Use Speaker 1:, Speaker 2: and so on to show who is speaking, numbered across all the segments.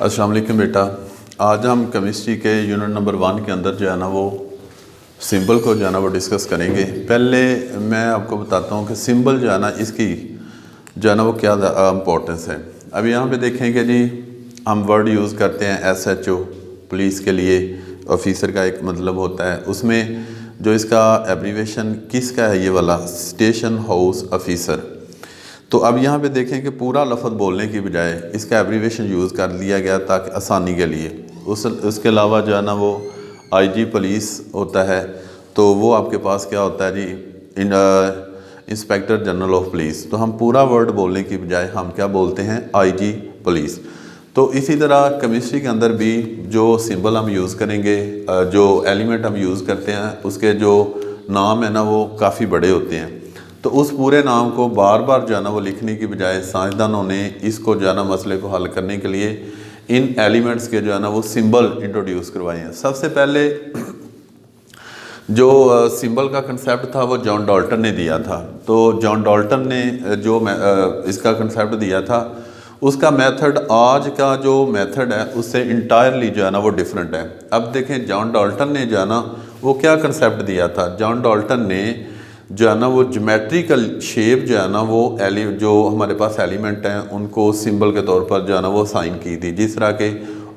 Speaker 1: अस्सलाम वालेकुम बेटा। आज हम केमिस्ट्री के यूनिट नंबर 1 के अंदर जो है ना वो सिंबल को जो है ना वो डिस्कस करेंगे। पहले मैं आपको बताता हूँ कि सिंबल जो है ना इसकी जो है ना वो क्या इम्पोर्टेंस है। अब यहाँ पे देखेंगे जी, हम वर्ड यूज़ करते हैं SHO, पुलिस के लिए ऑफिसर का एक मतलब होता है। उसमें जो इसका एब्रीवेशन किसका है, ये वाला स्टेशन हाउस ऑफिसर। तो अब यहाँ पे देखें कि पूरा लफ्ज़ बोलने की बजाय इसका एब्रीवेशन यूज़ कर लिया गया ताकि आसानी के लिए। उसके अलावा जो है ना वो IG पुलिस होता है, तो वो आपके पास क्या होता है जी, इंस्पेक्टर जनरल ऑफ पुलिस। तो हम पूरा वर्ड बोलने की बजाय हम क्या बोलते हैं, IG पुलिस। तो इसी तरह केमिस्ट्री के अंदर भी जो सिंबल हम यूज़ करेंगे, जो एलिमेंट हम यूज़ करते हैं, उसके जो नाम है ना वो काफ़ी बड़े होते हैं। तो उस पूरे नाम को बार बार जो है ना वो लिखने की बजाय साइंसदानों ने इसको जो है ना मसले को हल करने के लिए इन एलिमेंट्स के जो है ना वो सिंबल इंट्रोड्यूस करवाए हैं। सबसे पहले जो सिंबल का कंसेप्ट था वो जॉन डाल्टन ने दिया था। तो जॉन डाल्टन ने जो इसका कंसेप्ट दिया था, उसका मेथड आज का जो मेथड है उससे इंटायरली जो है ना वो डिफरेंट है। अब देखें जॉन डाल्टन ने जो है ना वो क्या कंसेप्ट दिया था। जॉन डाल्टन ने जो है ना वो ज्योमेट्रिकल शेप जो है ना वो जो हमारे पास एलिमेंट हैं उनको सिंबल के तौर पर जो है ना वो साइन की थी। जिस तरह के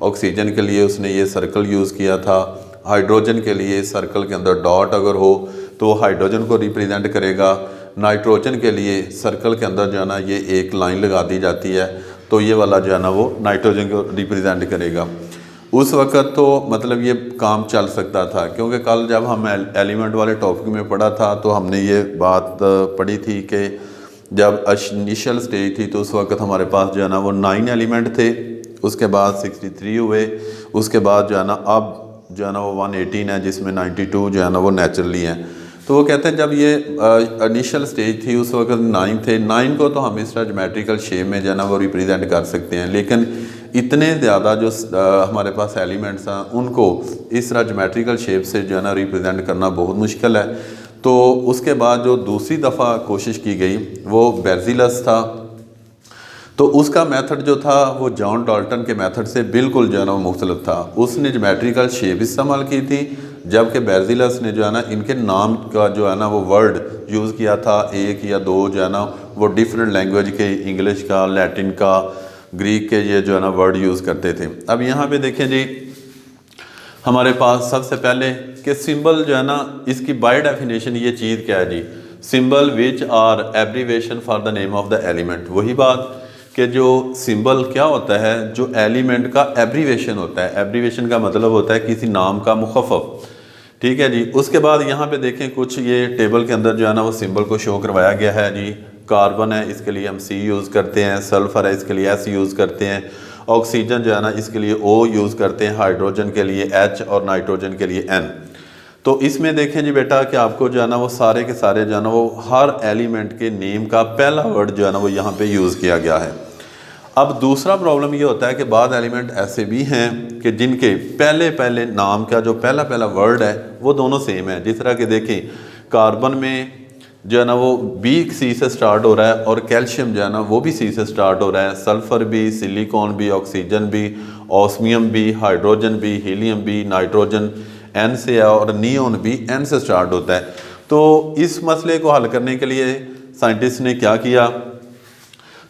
Speaker 1: ऑक्सीजन के लिए उसने ये सर्कल यूज़ किया था, हाइड्रोजन के लिए सर्कल के अंदर डॉट अगर हो तो हाइड्रोजन को रिप्रेजेंट करेगा, नाइट्रोजन के लिए सर्कल के अंदर जो है ना ये एक लाइन लगा दी जाती है, तो ये वाला जो है ना वो नाइट्रोजन को रिप्रेजेंट करेगा। उस वक़्त तो मतलब ये काम चल सकता था, क्योंकि कल जब हम एलिमेंट वाले टॉपिक में पढ़ा था तो हमने ये बात पढ़ी थी कि जब इनिशियल स्टेज थी तो उस वक़्त हमारे पास जो है ना वो 9 एलिमेंट थे, उसके बाद 63 हुए, उसके बाद जो है ना अब जो है ना वो 118 है, जिसमें 92 जो है ना वो नेचुरली हैं। तो वो कहते हैं जब ये इनिशियल स्टेज थी उस वक्त 9 थे, 9 को तो हम इस तरह ज्योमेट्रिकल शेप में जो है ना वो रिप्रेजेंट कर सकते हैं, लेकिन इतने ज़्यादा जो हमारे पास एलिमेंट्स हैं उनको इस तरह ज्योमेट्रिकल शेप से जो है ना रिप्रेजेंट करना बहुत मुश्किल है। तो उसके बाद जो दूसरी दफ़ा कोशिश की गई वो बेर्ज़िलस था। तो उसका मेथड जो था वो जॉन डाल्टन के मेथड से बिल्कुल जो है ना वो मुख्तलिफ था। उसने ज्योमेट्रिकल शेप इस्तेमाल की थी, जबकि बेर्ज़िलस ने जो है ना इनके नाम का जो है ना वो वर्ड यूज़ किया था, एक या दो जो है ना वो डिफरेंट लैंग्वेज के, इंग्लिश का, लैटिन का, ग्रीक के ये जो है ना वर्ड यूज़ करते थे। अब यहाँ पे देखें जी, हमारे पास सबसे पहले कि सिंबल जो है ना इसकी बाय डेफिनेशन ये चीज़ क्या है जी, symbol which are abbreviation for the name of the element. वही बात कि जो सिंबल क्या होता है, जो एलिमेंट का एब्रीवेशन होता है। एब्रीवेशन का मतलब होता है किसी नाम का मुखफ़फ़, ठीक है जी। उसके बाद यहाँ पे देखें कुछ ये टेबल के अंदर जो है ना वो सिंबल को शो करवाया गया है जी। कार्बन है, इसके लिए हम C यूज़ करते हैं, सल्फ़र है इसके लिए S यूज़ करते हैं, ऑक्सीजन जो है ना इसके लिए O यूज़ करते हैं, हाइड्रोजन के लिए H और नाइट्रोजन के लिए N। तो इसमें देखें जी बेटा कि आपको जो है ना वो सारे के सारे जो है ना वो हर एलिमेंट के नेम का पहला वर्ड जो है ना वो यहाँ पे यूज़ किया गया है। अब दूसरा प्रॉब्लम ये होता है कि बाद एलिमेंट ऐसे भी हैं कि जिनके पहले पहले नाम का जो पहला पहला वर्ड है वो दोनों सेम है। जिस तरह के देखें कार्बन में जो है ना वो C से स्टार्ट हो रहा है और कैल्शियम जो है ना वो भी C से स्टार्ट हो रहा है, सल्फ़र भी, सिलिकॉन भी, ऑक्सीजन भी, ऑस्मियम भी, हाइड्रोजन भी, हीलियम भी, नाइट्रोजन N से है और नियोन भी N से स्टार्ट होता है। तो इस मसले को हल करने के लिए साइंटिस्ट ने क्या किया,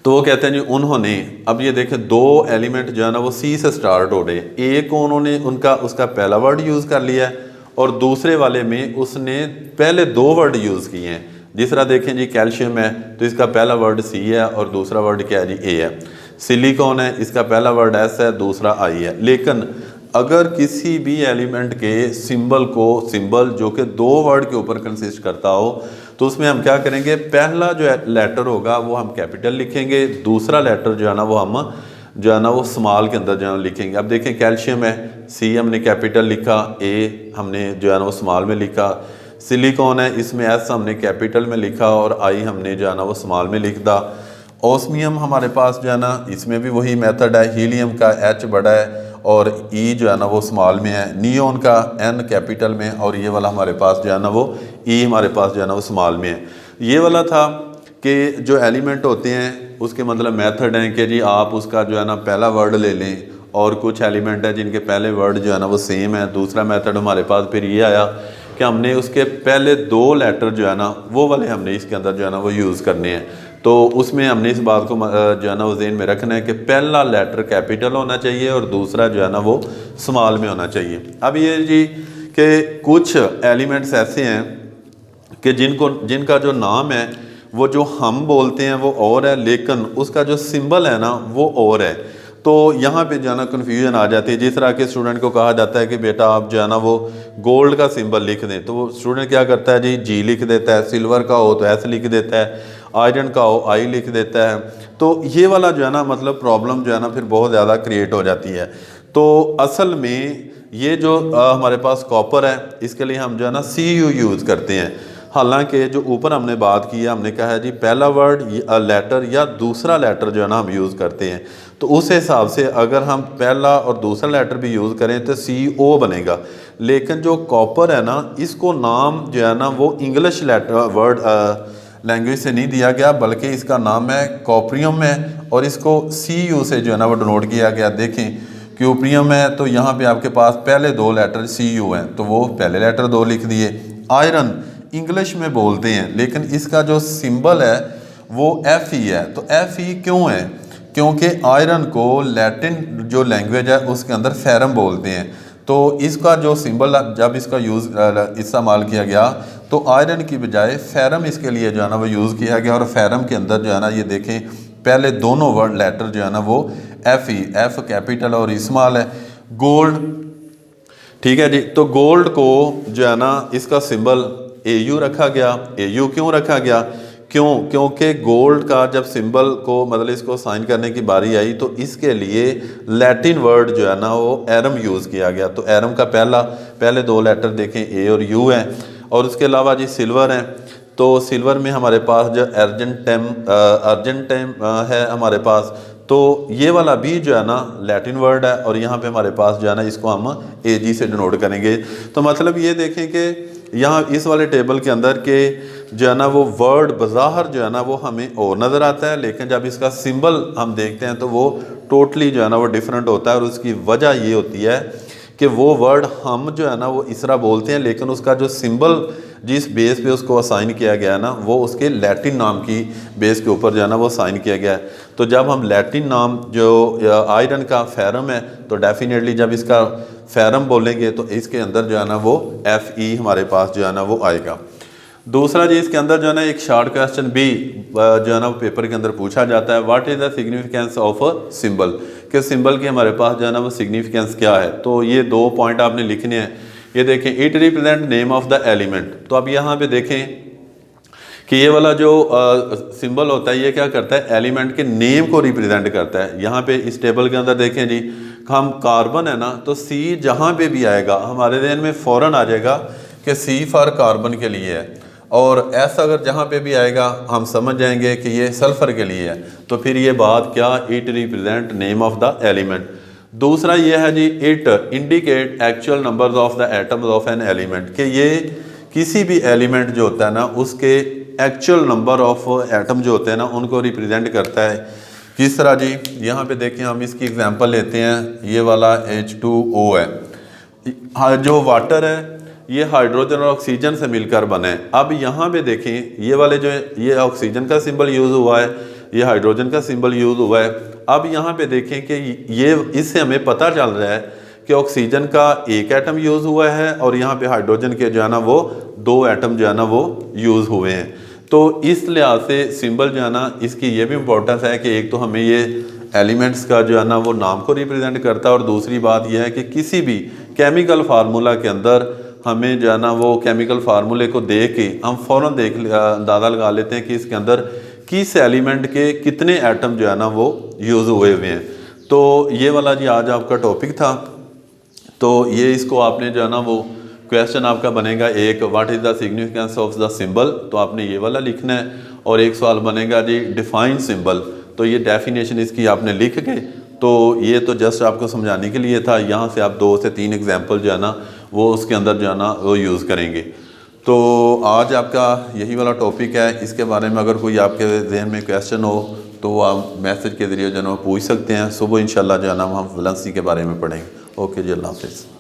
Speaker 1: तो वो कहते हैं जी उन्होंने, अब ये देखें दो एलिमेंट जो है ना वो C से स्टार्ट हो रहे, एक को उन्होंने उसका पहला वर्ड यूज़ कर लिया है और दूसरे वाले में उसने पहले दो वर्ड यूज़ किए हैं। जिस तरह देखें जी कैल्शियम है तो इसका पहला वर्ड C है और दूसरा वर्ड क्या है जी A है। सिलिकॉन है, इसका पहला वर्ड S है, दूसरा I है। लेकिन अगर किसी भी एलिमेंट के सिंबल जो कि दो वर्ड के ऊपर कंसिस्ट करता हो तो उसमें हम क्या करेंगे, पहला जो लेटर होगा वो हम कैपिटल लिखेंगे, दूसरा लेटर जो है ना वो हम जो है ना वो स्मॉल के अंदर जो है लिखेंगे। अब देखें कैल्शियम है, C हमने कैपिटल लिखा, A हमने जो है ना वो स्मॉल में लिखा, सिलिकॉन है इसमें S हमने कैपिटल में लिखा और I हमने जो है ना वो स्मॉल में लिख दा। ऑस्मियम हमारे पास जो है ना इसमें भी वही मेथड है, हीलियम का H बड़ा है और E जो है ना वो स्मॉल में है, नियोन का N कैपिटल में और ये वाला हमारे पास जो है ना वो E हमारे पास जो है ना वो स्मॉल में है। ये वाला था कि जो एलिमेंट होते हैं उसके मतलब मेथड हैं कि जी आप उसका जो है ना पहला वर्ड ले लें और कुछ एलिमेंट है जिनके पहले वर्ड जो है ना वो सेम है। दूसरा मेथड हमारे पास फिर ये आया कि हमने उसके पहले 2 लेटर जो है ना वो वाले हमने इसके अंदर जो है ना वो यूज़ करने हैं। तो उसमें हमने इस बात को जो है ना वो ज़हन में रखना है कि पहला लेटर कैपिटल होना चाहिए और दूसरा जो है ना वो स्मॉल में होना चाहिए। अब ये जी कि कुछ एलिमेंट्स ऐसे हैं कि जिनका जो नाम है वो जो हम बोलते हैं वो और है, लेकिन उसका जो सिंबल है ना वो और है। तो यहाँ पे जो है ना कन्फ्यूजन आ जाती है। जिस तरह के स्टूडेंट को कहा जाता है कि बेटा आप जो है ना वो गोल्ड का सिंबल लिख दें, तो वो स्टूडेंट क्या करता है जी लिख देता है। सिल्वर का हो तो एस लिख देता है, आयरन का हो आई लिख देता है। तो ये वाला जो है ना मतलब प्रॉब्लम जो है ना फिर बहुत ज़्यादा क्रिएट हो जाती है। तो असल में ये जो हमारे पास कॉपर है इसके लिए हम जो है ना CU यूज़ करते हैं। हालांकि जो ऊपर हमने बात की है, हमने कहा है जी पहला वर्ड लेटर या दूसरा लेटर जो है ना हम यूज़ करते हैं। तो उस हिसाब से अगर हम पहला और दूसरा लेटर भी यूज़ करें तो CO बनेगा। लेकिन जो कॉपर है ना इसको नाम जो है ना वो इंग्लिश लेटर वर्ड लैंग्वेज से नहीं दिया गया, बल्कि इसका नाम है कॉपरियम है और इसको CU से जो है ना वो डिनोट किया गया। देखें क्यूप्रियम है तो यहाँ पे आपके पास पहले 2 लेटर CU हैं तो वो पहले लेटर 2 लिख दिए। आयरन इंग्लिश में बोलते हैं लेकिन इसका जो सिंबल है वो FE है। तो FE क्यों है? क्योंकि आयरन को लैटिन जो लैंग्वेज है उसके अंदर फेरम बोलते हैं। तो इसका जो सिंबल जब इसका यूज़ इस्तेमाल किया गया तो आयरन की बजाय फेरम इसके लिए जो है ना वो यूज़ किया गया। और फेरम के अंदर जो है ना ये देखें पहले दोनों वर्ड लेटर जो है ना वो FE, F कैपिटल और स्मॉल है। गोल्ड, ठीक है जी। तो गोल्ड को जो है ना इसका सिंबल AU रखा गया। AU क्यों रखा गया? क्योंकि गोल्ड का जब सिंबल को मतलब इसको साइन करने की बारी आई तो इसके लिए लैटिन वर्ड जो है ना वो एरम यूज़ किया गया। तो एरम का पहले 2 लेटर देखें A और U हैं। और उसके अलावा जी सिल्वर है, तो सिल्वर में हमारे पास जो अर्जेंटम है हमारे पास, तो ये वाला भी जो है ना लैटिन वर्ड है और यहाँ पे हमारे पास जो है ना इसको हम AG से डिनोट करेंगे। तो मतलब ये देखें कि यहाँ इस वाले टेबल के अंदर के जो है ना वो वर्ड बज़ाहिर जो है ना वो हमें और नज़र आता है, लेकिन जब इसका सिंबल हम देखते हैं तो वो टोटली जो है ना वो डिफरेंट होता है। और उसकी वजह ये होती है कि वो वर्ड हम जो है ना वो इस तरह बोलते हैं, लेकिन उसका जो सिंबल जिस बेस पे उसको असाइन किया गया है ना वो उसके लैटिन नाम की बेस के ऊपर जो है ना वो असाइन किया गया है। तो जब हम लैटिन नाम जो आयरन का फेरम है तो डेफिनेटली जब इसका फेरम बोलेंगे तो इसके अंदर जो है ना वो FE हमारे पास जो है ना वो आएगा। दूसरा जी इसके अंदर जो है ना एक शॉर्ट क्वेश्चन भी जो है ना वो पेपर के अंदर पूछा जाता है, what is the significance of a symbol, कि सिंबल की हमारे पास जो है ना वो सिग्निफिकेंस क्या है। तो ये 2 पॉइंट आपने लिखने हैं। ये देखें it represent name of the element. तो अब यहाँ पे देखें कि ये वाला जो सिंबल होता है ये क्या करता है, एलिमेंट के नेम को रिप्रेजेंट करता है। यहाँ पे इस टेबल के अंदर देखें जी हम कार्बन है ना तो C जहाँ पे भी आएगा हमारे ध्यान में फ़ौरन आ जाएगा कि C फॉर कार्बन के लिए है, और S अगर जहाँ पे भी आएगा हम समझ जाएंगे कि ये सल्फर के लिए है। तो फिर ये बात क्या, it represent name of the element. दूसरा ये है जी it indicate actual numbers of the atoms of an element, कि ये किसी भी एलिमेंट जो होता है ना उसके एक्चुअल नंबर ऑफ एटम जो होते हैं ना उनको रिप्रेजेंट करता है। किस तरह जी, यहाँ पे देखें हम इसकी एग्जांपल लेते हैं। ये वाला H2O है, जो वाटर है ये हाइड्रोजन और ऑक्सीजन से मिलकर बने। अब यहाँ पे देखें ये वाले जो ये ऑक्सीजन का सिंबल यूज़ हुआ है, ये हाइड्रोजन का सिंबल यूज़ हुआ है। अब यहाँ पे देखें कि ये इससे हमें पता चल रहा है कि ऑक्सीजन का 1 एटम यूज़ हुआ है और यहाँ पे हाइड्रोजन के जो है ना वो 2 एटम जो है ना वो यूज़ हुए हैं। तो इस लिहाज से सिंबल जो है ना इसकी ये भी इम्पोर्टेंस है कि एक तो हमें ये एलिमेंट्स का जो है ना वो नाम को रिप्रेजेंट करता है, और दूसरी बात यह है कि किसी भी केमिकल फार्मूला के अंदर हमें जो है ना वो केमिकल फार्मूले को देख के हम फ़ौरन अंदाज़ा लगा लेते हैं कि इसके अंदर किस एलिमेंट के कितने एटम जो है ना वो यूज़ हुए हुए हैं। तो ये वाला जी आज आपका टॉपिक था। तो ये इसको आपने जो है ना वो क्वेश्चन आपका बनेगा एक, what is the significance of the symbol, तो आपने ये वाला लिखना है। और एक सवाल बनेगा जी डिफाइन सिंबल, तो ये डेफिनेशन इसकी आपने लिख के, तो ये तो जस्ट आपको समझाने के लिए था। यहाँ से आप 2 से 3 एग्जाम्पल जो है ना वो उसके अंदर जो है ना वो यूज़ करेंगे। तो आज आपका यही वाला टॉपिक है। इसके बारे में अगर कोई आपके जहन में क्वेश्चन हो तो आप मैसेज के ज़रिए जो है ना पूछ सकते हैं। सुबह इंशाल्लाह जो है ना हम वैलेंसी के बारे में पढ़ेंगे। ओके जी, अल्लाह हाफिज़।